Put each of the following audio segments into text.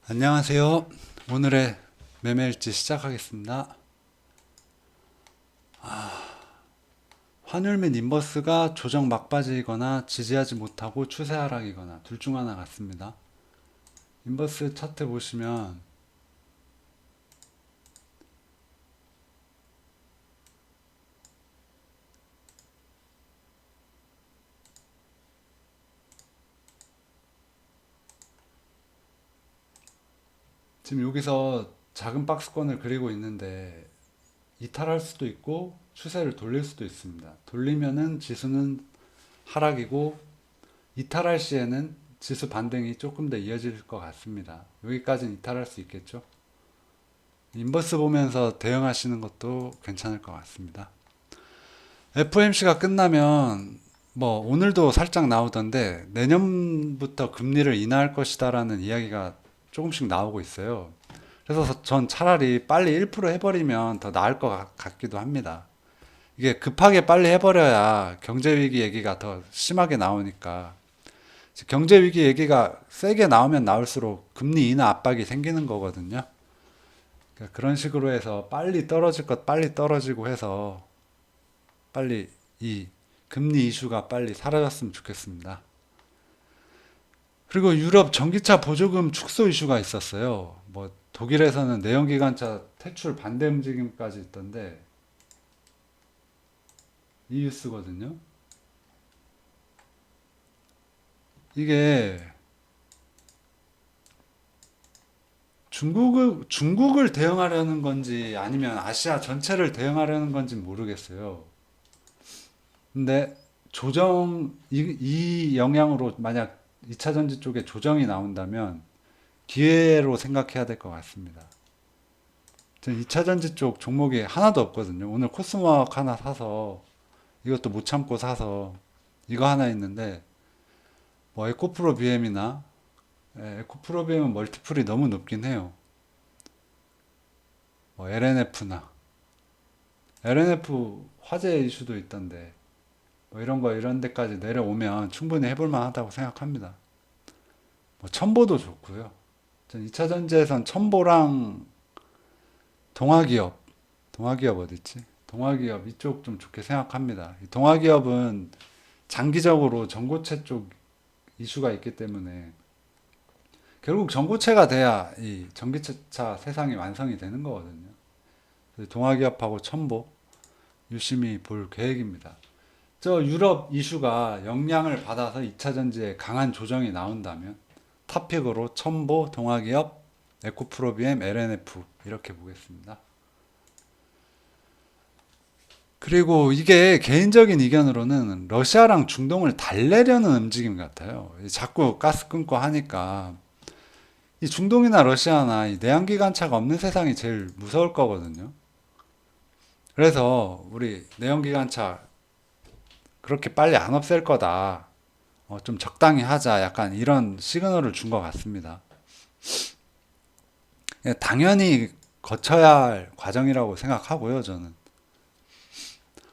안녕하세요. 오늘의 매매일지 시작하겠습니다. 환율 및 인버스가 조정 막바지이거나 지지하지 못하고 추세 하락이거나 둘 중 하나 같습니다. 인버스 차트 보시면 지금 여기서 작은 박스권을 그리고 있는데 이탈할 수도 있고 추세를 돌릴 수도 있습니다. 돌리면은 지수는 하락이고 이탈할 시에는 지수 반등이 조금 더 이어질 것 같습니다. 여기까지는 이탈할 수 있겠죠. 인버스 보면서 대응하시는 것도 괜찮을 것 같습니다. FOMC가 끝나면 뭐 오늘도 살짝 나오던데 내년부터 금리를 인하할 것이다라는 이야기가 조금씩 나오고 있어요. 그래서 전 차라리 빨리 1% 해버리면 더 나을 것 같기도 합니다. 이게 급하게 빨리 해버려야 경제 위기 얘기가 더 심하게 나오니까 경제 위기 얘기가 세게 나오면 나올수록 금리 인하 압박이 생기는 거거든요. 그러니까 그런 식으로 해서 빨리 떨어질 것 빨리 떨어지고 해서 빨리 이 금리 이슈가 빨리 사라졌으면 좋겠습니다. 그리고 유럽 전기차 보조금 축소 이슈가 있었어요. 뭐 독일에서는 내연기관차 퇴출 반대 움직임까지 있던데 이 뉴스거든요. 이게 중국을 대응하려는 건지 아니면 아시아 전체를 대응하려는 건지 모르겠어요. 근데 이 영향으로 만약 2차 전지 쪽에 조정이 나온다면 기회로 생각해야 될 것 같습니다. 저는 2차 전지 쪽 종목이 하나도 없거든요. 오늘 코스모학 하나 사서 이것도 못 참고 사서 이거 하나 있는데 뭐 에코프로 BM이나 에코프로 BM은 멀티플이 너무 높긴 해요. 뭐 LNF나 LNF 화재 이슈도 있던데 뭐 이런 거 이런 데까지 내려오면 충분히 해볼 만하다고 생각합니다. 뭐 첨보도 좋고요. 전 2차 전지에선 첨보랑 동화기업, 동화기업 어딨지? 동화기업 이쪽 좀 좋게 생각합니다. 이 동화기업은 장기적으로 전고체 쪽 이슈가 있기 때문에 결국 전고체가 돼야 이 전기차 세상이 완성이 되는 거거든요. 그래서 동화기업하고 첨보 유심히 볼 계획입니다. 저 유럽 이슈가 영향을 받아서 2차 전지에 강한 조정이 나온다면 탑픽으로 첨보, 동화기업, 에코프로비엠, LNF 이렇게 보겠습니다. 그리고 이게 개인적인 의견으로는 러시아랑 중동을 달래려는 움직임 같아요. 자꾸 가스 끊고 하니까 이 중동이나 러시아나 이 내연기관차가 없는 세상이 제일 무서울 거거든요. 그래서 우리 내연기관차 그렇게 빨리 안 없앨 거다. 좀 적당히 하자. 약간 이런 시그널을 준 것 같습니다. 예, 당연히 거쳐야 할 과정이라고 생각하고요, 저는.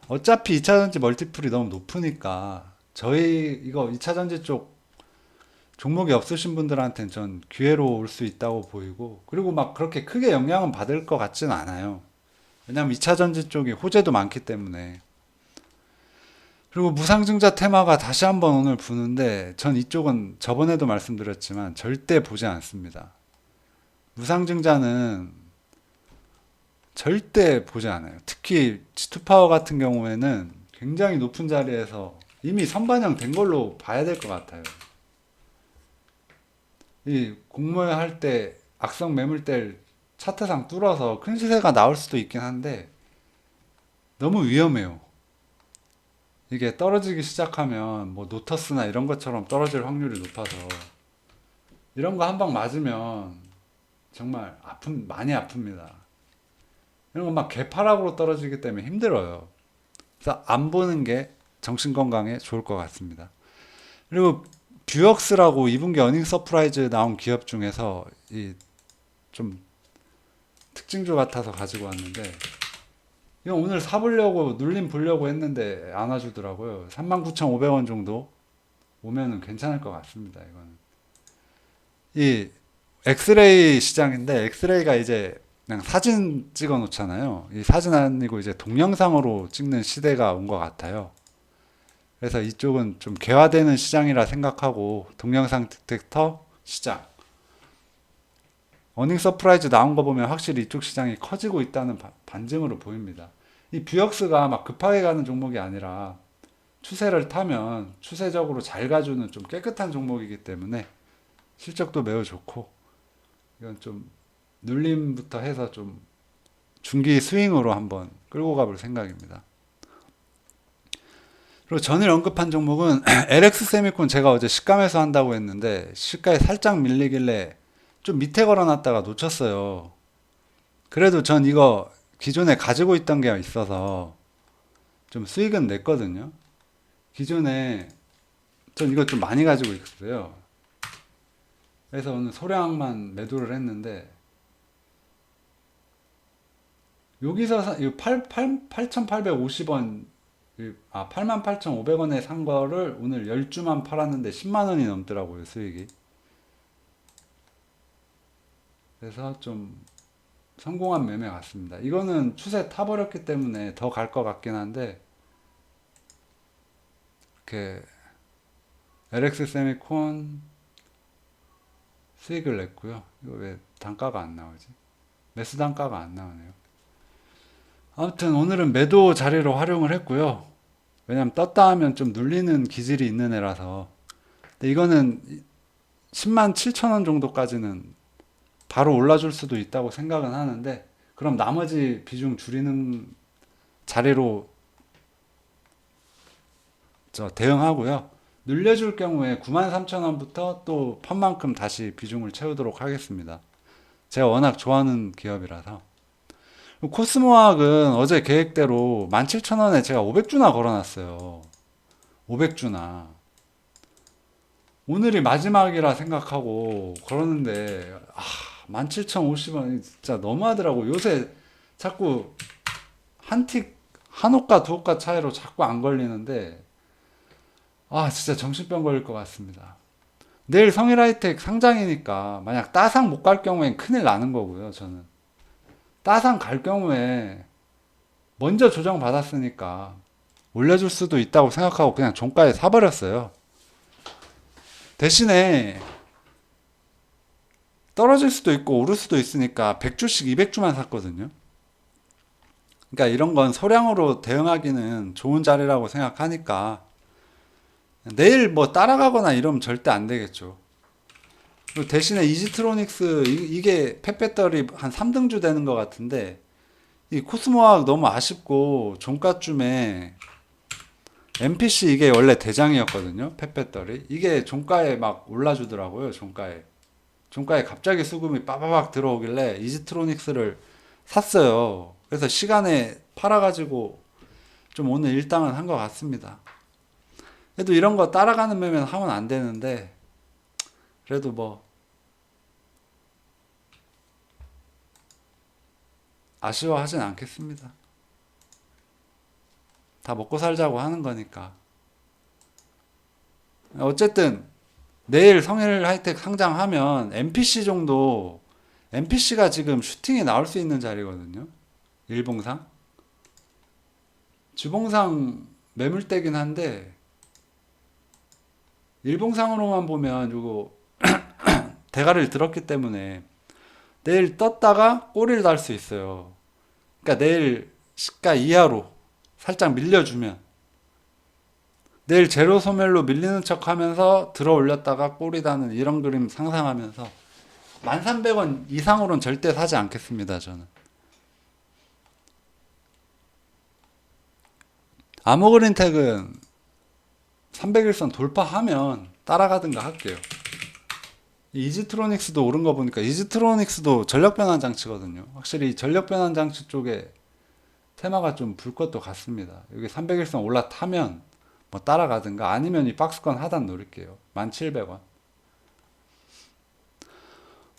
어차피 2차 전지 멀티플이 너무 높으니까 저희 이거 2차 전지 쪽 종목이 없으신 분들한테는 전 기회로 올 수 있다고 보이고 그리고 막 그렇게 크게 영향은 받을 것 같지는 않아요. 왜냐하면 2차 전지 쪽이 호재도 많기 때문에. 그리고 무상증자 테마가 다시 한번 오늘 부는데 전 이쪽은 저번에도 말씀드렸지만 절대 보지 않습니다. 무상증자는 절대 보지 않아요. 특히 G2파워 같은 경우에는 굉장히 높은 자리에서 이미 선반영 된 걸로 봐야 될 것 같아요. 이 공모할 때 악성 매물대를 차트상 뚫어서 큰 시세가 나올 수도 있긴 한데 너무 위험해요. 이게 떨어지기 시작하면 뭐 노터스나 이런 것처럼 떨어질 확률이 높아서 이런 거 한 방 맞으면 정말 많이 아픕니다. 이런 거 막 개파락으로 떨어지기 때문에 힘들어요. 그래서 안 보는 게 정신 건강에 좋을 것 같습니다. 그리고 뷰역스라고 2분기 어닝 서프라이즈 나온 기업 중에서 이 좀 특징주 같아서 가지고 왔는데 이거 오늘 사보려고 눌림 보려고 했는데 안 와주더라고요. 39,500원 정도 오면은 괜찮을 것 같습니다. 이거는 이 엑스레이 시장인데 엑스레이가 이제 그냥 사진 찍어 놓잖아요. 이 사진 아니고 이제 동영상으로 찍는 시대가 온 것 같아요. 그래서 이쪽은 좀 개화되는 시장이라 생각하고 동영상 딕텍터 시장. 어닝 서프라이즈 나온 거 보면 확실히 이쪽 시장이 커지고 있다는 반증으로 보입니다. 이 뷰역스가 막 급하게 가는 종목이 아니라 추세를 타면 추세적으로 잘 가주는 좀 깨끗한 종목이기 때문에 실적도 매우 좋고 이건 좀 눌림부터 해서 좀 중기 스윙으로 한번 끌고 가볼 생각입니다. 그리고 전일 언급한 종목은 LX 세미콘 제가 어제 시가매수 한다고 했는데 시가에 살짝 밀리길래 좀 밑에 걸어놨다가 놓쳤어요. 그래도 전 이거 기존에 가지고 있던 게 있어서 좀 수익은 냈거든요. 기존에 전 이거 좀 많이 가지고 있었어요. 그래서 오늘 소량만 매도를 했는데 여기서 8,850원 88,500원에 산 거를 오늘 10주만 팔았는데 10만 원이 넘더라고요, 수익이. 그래서 좀 성공한 매매 같습니다. 이거는 추세 타버렸기 때문에 더 갈 것 같긴 한데 이렇게 LX 세미콘 수익을 냈고요. 이거 왜 단가가 안 나오지? 매수 단가가 안 나오네요. 아무튼 오늘은 매도 자리로 활용을 했고요. 왜냐면 떴다 하면 좀 눌리는 기질이 있는 애라서. 근데 이거는 10만 7천 원 정도까지는 바로 올라줄 수도 있다고 생각은 하는데 그럼 나머지 비중 줄이는 자리로 대응하고요. 늘려줄 경우에 93,000원부터 또 판만큼 다시 비중을 채우도록 하겠습니다. 제가 워낙 좋아하는 기업이라서. 코스모학은 어제 계획대로 17,000원에 제가 500주나 걸어놨어요. 500주나. 오늘이 마지막이라 생각하고 걸었는데 17,050원이 진짜 너무하더라고. 요새 자꾸 한 호가 두 호가 차이로 자꾸 안 걸리는데 진짜 정신병 걸릴 것 같습니다. 내일 성일하이텍 상장이니까 만약 따상 못 갈 경우엔 큰일 나는 거고요. 저는 따상 갈 경우에 먼저 조정 받았으니까 올려줄 수도 있다고 생각하고 그냥 종가에 사버렸어요. 대신에 떨어질 수도 있고 오를 수도 있으니까 100주씩 200주만 샀거든요. 그러니까 이런 건 소량으로 대응하기는 좋은 자리라고 생각하니까 내일 뭐 따라가거나 이러면 절대 안 되겠죠. 그리고 대신에 이지트로닉스 이게 펫배터리 한 3등주 되는 것 같은데 이 코스모학 너무 아쉽고 종가쯤에 MPC 이게 원래 대장이었거든요. 펫배터리 이게 종가에 막 올라주더라고요. 종가에 갑자기 수급이 빠바박 들어오길래 이지트로닉스를 샀어요. 그래서 시간에 팔아가지고 좀 오늘 일당은 한 것 같습니다. 그래도 이런 거 따라가는 매매는 하면 안 되는데 그래도 뭐 아쉬워하진 않겠습니다. 다 먹고 살자고 하는 거니까. 어쨌든 내일 성일 하이텍 상장하면 MPC 정도 MPC가 지금 슈팅에 나올 수 있는 자리거든요. 일봉상. 주봉상 매물대긴 한데 일봉상으로만 보면 요거 대가리를 들었기 때문에 내일 떴다가 꼬리를 달 수 있어요. 그러니까 내일 시가 이하로 살짝 밀려주면 내일 제로 소멸로 밀리는 척 하면서 들어 올렸다가 꼬리 다는 이런 그림 상상하면서 1,300원 이상으로는 절대 사지 않겠습니다. 저는 아모그린텍은 300일선 돌파하면 따라가든가 할게요. 이지트로닉스도 오른 거 보니까 이지트로닉스도 전력 변환 장치거든요. 확실히 전력 변환 장치 쪽에 테마가 좀 불 것도 같습니다. 여기 300일선 올라타면 뭐 따라가든가 아니면 이 박스권 하단 노릴게요. 1,700원.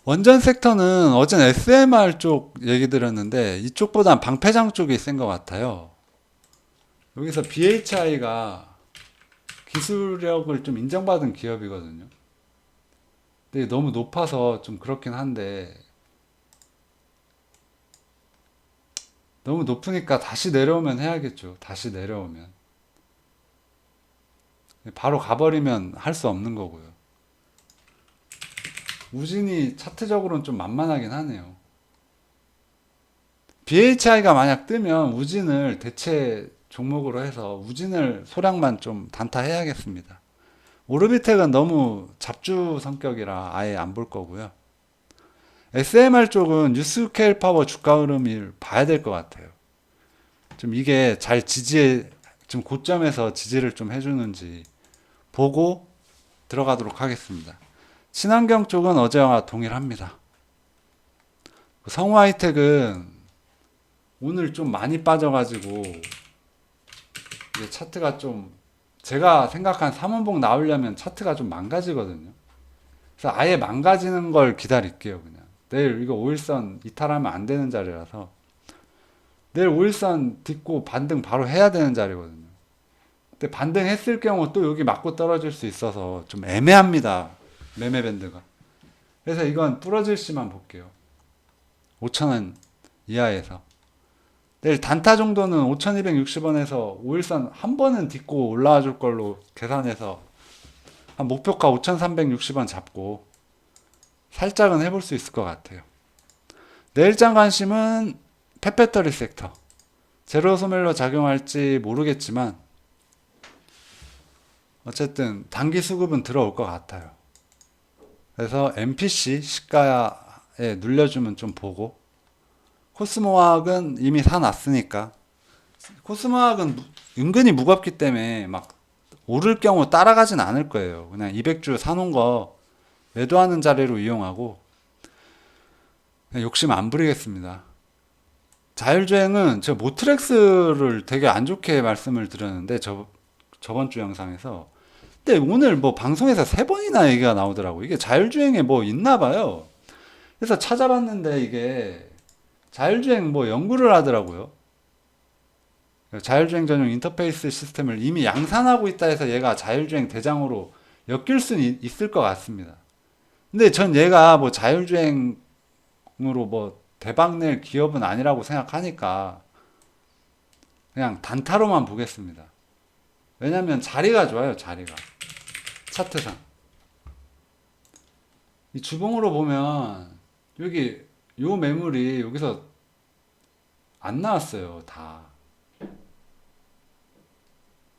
원전 섹터는 어젠 SMR 쪽 얘기 드렸는데 이쪽보단 방패장 쪽이 센 것 같아요. 여기서 BHI가 기술력을 좀 인정받은 기업이거든요. 근데 너무 높아서 좀 그렇긴 한데 너무 높으니까 다시 내려오면 해야겠죠. 다시 내려오면. 바로 가버리면 할 수 없는 거고요. 우진이 차트적으로는 좀 만만하긴 하네요. BHI가 만약 뜨면 우진을 대체 종목으로 해서 우진을 소량만 좀 단타해야겠습니다. 오르비텍은 너무 잡주 성격이라 아예 안 볼 거고요. SMR 쪽은 뉴스케일 파워 주가 흐름을 봐야 될 것 같아요. 좀 이게 잘 좀 고점에서 지지를 좀 해주는지 보고 들어가도록 하겠습니다. 친환경 쪽은 어제와 동일합니다. 성우 하이텍은 오늘 좀 많이 빠져가지고 이게 차트가 좀 제가 생각한 3원봉 나오려면 차트가 좀 망가지거든요. 그래서 아예 망가지는 걸 기다릴게요. 그냥 내일 이거 5일선 이탈하면 안 되는 자리라서 내일 5일선 딛고 반등 바로 해야 되는 자리거든요. 근데 반등했을 경우 또 여기 맞고 떨어질 수 있어서 좀 애매합니다. 매매 밴드가. 그래서 이건 부러질 시만 볼게요. 5,000원 이하에서. 내일 단타 정도는 5,260원에서 5일선 한 번은 딛고 올라와 줄 걸로 계산해서 한 목표가 5,360원 잡고 살짝은 해볼 수 있을 것 같아요. 내일장 관심은 펫배터리 섹터. 제로 소멸로 작용할지 모르겠지만 어쨌든 단기 수급은 들어올 것 같아요. 그래서 MPC 시가에 눌려주면 좀 보고 코스모학은 이미 사놨으니까 코스모학은 은근히 무겁기 때문에 막 오를 경우 따라가진 않을 거예요. 그냥 200주 사놓은 거 매도하는 자리로 이용하고 욕심 안 부리겠습니다. 자율주행은 제가 모트렉스를 되게 안 좋게 말씀을 드렸는데 저번 주 영상에서 근데 오늘 뭐 방송에서 3번이나 얘기가 나오더라고. 이게 자율주행에 뭐 있나 봐요. 그래서 찾아봤는데 이게 자율주행 뭐 연구를 하더라고요. 자율주행 전용 인터페이스 시스템을 이미 양산하고 있다 해서 얘가 자율주행 대장으로 엮일 수는 있을 것 같습니다. 근데 전 얘가 뭐 자율주행으로 뭐 대박 낼 기업은 아니라고 생각하니까 그냥 단타로만 보겠습니다. 왜냐면 자리가 좋아요, 자리가. 차트상. 이 주봉으로 보면 여기 요 매물이 여기서 안 나왔어요, 다.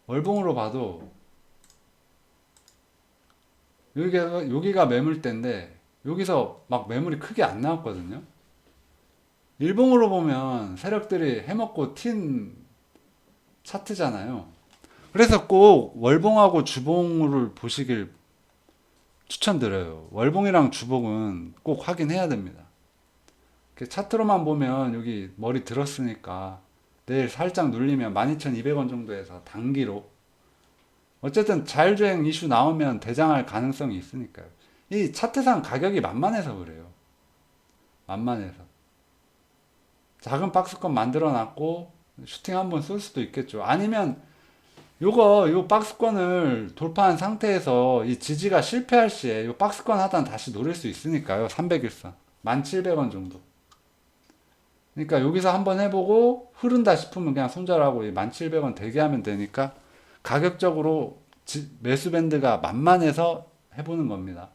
월봉으로 봐도 여기가 매물대인데 여기서 막 매물이 크게 안 나왔거든요. 일봉으로 보면 세력들이 해먹고 튄 차트잖아요. 그래서 꼭 월봉하고 주봉을 보시길 추천드려요. 월봉이랑 주봉은 꼭 확인해야 됩니다. 차트로만 보면 여기 머리 들었으니까 내일 살짝 눌리면 12,200원 정도에서 단기로 어쨌든 자율주행 이슈 나오면 대장할 가능성이 있으니까요. 이 차트상 가격이 만만해서 그래요. 만만해서. 작은 박스권 만들어 놨고 슈팅 한번 쏠 수도 있겠죠. 아니면 요 박스권을 돌파한 상태에서 이 지지가 실패할 시에 요 박스권 하단 다시 노릴 수 있으니까요. 300일선. 1,700원 정도. 그러니까 여기서 한번 해보고 흐른다 싶으면 그냥 손절하고 1,700원 대기하면 되니까 가격적으로 매수 밴드가 만만해서 해보는 겁니다.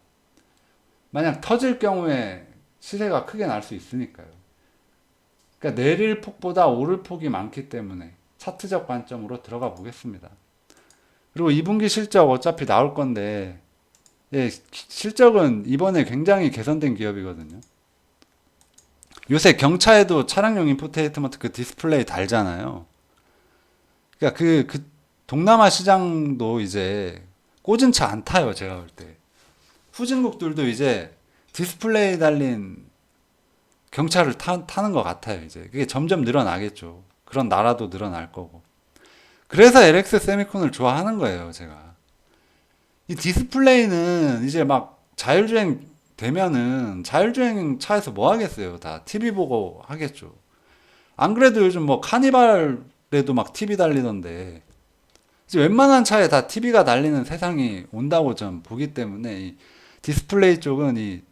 만약 터질 경우에 시세가 크게 날 수 있으니까요. 그러니까 내릴 폭보다 오를 폭이 많기 때문에 차트적 관점으로 들어가 보겠습니다. 그리고 2분기 실적 어차피 나올 건데 예, 실적은 이번에 굉장히 개선된 기업이거든요. 요새 경차에도 차량용 인포테인먼트 그 디스플레이 달잖아요. 그러니까 그 동남아 시장도 이제 꽂은 차 안 타요, 제가 볼 때. 후진국들도 이제 디스플레이 달린 경차를 타는 것 같아요, 이제. 그게 점점 늘어나겠죠. 그런 나라도 늘어날 거고. 그래서 LX 세미콘을 좋아하는 거예요, 제가. 이 디스플레이는 이제 막 자율주행 되면은 자율주행 차에서 뭐 하겠어요? 다 TV 보고 하겠죠. 안 그래도 요즘 뭐 카니발에도 막 TV 달리던데 이제 웬만한 차에 다 TV가 달리는 세상이 온다고 좀 보기 때문에 이 디스플레이 쪽은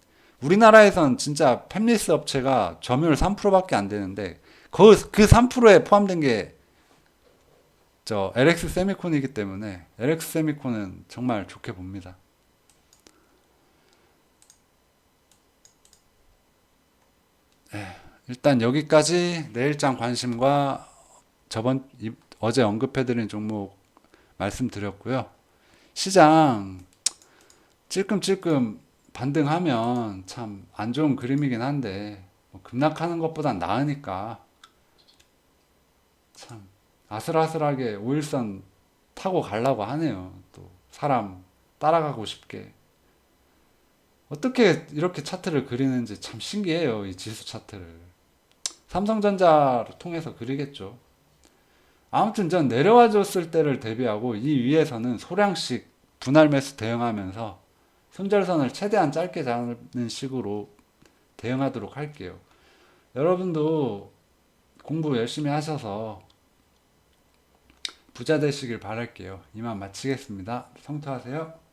우리나라에선 진짜 팹리스 업체가 점유율 3%밖에 안 되는데 그 3%에 포함된 게 저 LX 세미콘이기 때문에 LX 세미콘은 정말 좋게 봅니다. 일단 여기까지 내일장 관심과 어제 언급해드린 종목 말씀드렸고요. 시장 찔끔찔끔 반등하면 참 안 좋은 그림이긴 한데 뭐 급락하는 것보단 나으니까 참 아슬아슬하게 5일선 타고 가려고 하네요. 또 사람 따라가고 싶게. 어떻게 이렇게 차트를 그리는지 참 신기해요. 이 지수 차트를. 삼성전자를 통해서 그리겠죠. 아무튼 전 내려와 줬을 때를 대비하고 이 위에서는 소량씩 분할 매수 대응하면서 손절선을 최대한 짧게 잡는 식으로 대응하도록 할게요. 여러분도 공부 열심히 하셔서 부자 되시길 바랄게요. 이만 마치겠습니다. 성투하세요.